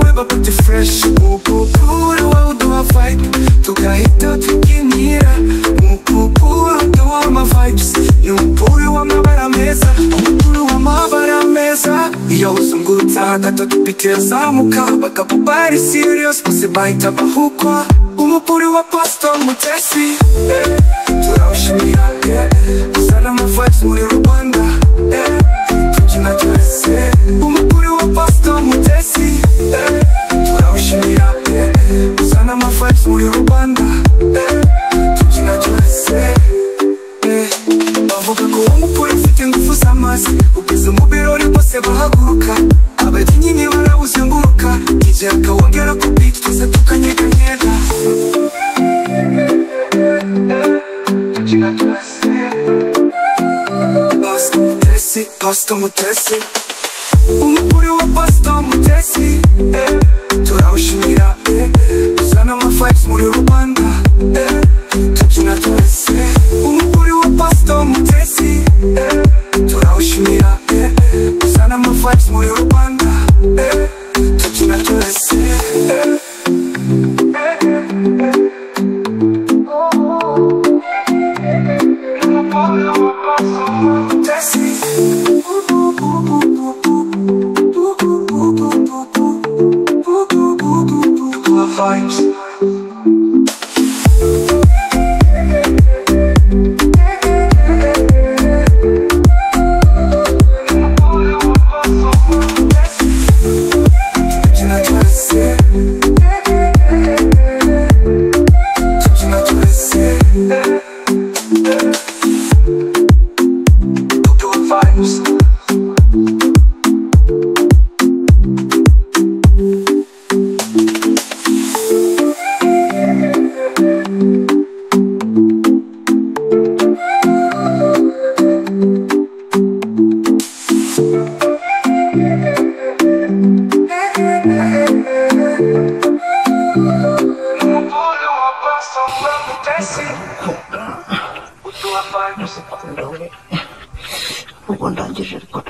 weba bati fresh Mukukuru wa uduha vibe Tugahita tukinira Mukukuru uduha ama vibes Umupuru w'amabara meza Umupuru w'amabara meza Iyo uzungurutsa gatatu bikazamuka Bakakubari serious bose bahita bahukwa Umupuru wa Pastor Mutesi Turawushimira Uzana ama vibes muri Rwanda Tukina twese Umupuru wa Pastor Mutesi Turawushimira Uzana ama vibes muri Rwanda Tukina twese Bavuga ko uwo mupuru ufite ingufu z'amazi Ugeze mu birori bose bahaguruka Ababyinnyi barawuzenguruka DJ akawongera ku beat twese tukanyeganyega Tukina twese Pastor Mutesi, Pastor Mutesi Umupuru wa Pastor Mutesi Turawushimira Uzana ama vibes muri Rwanda Tukina twese Umupuru wa Pastor Mutesi Turawushimira Uzana ama vibes muri Rwanda Tukina twese Vibes Ubwo ndangije ariko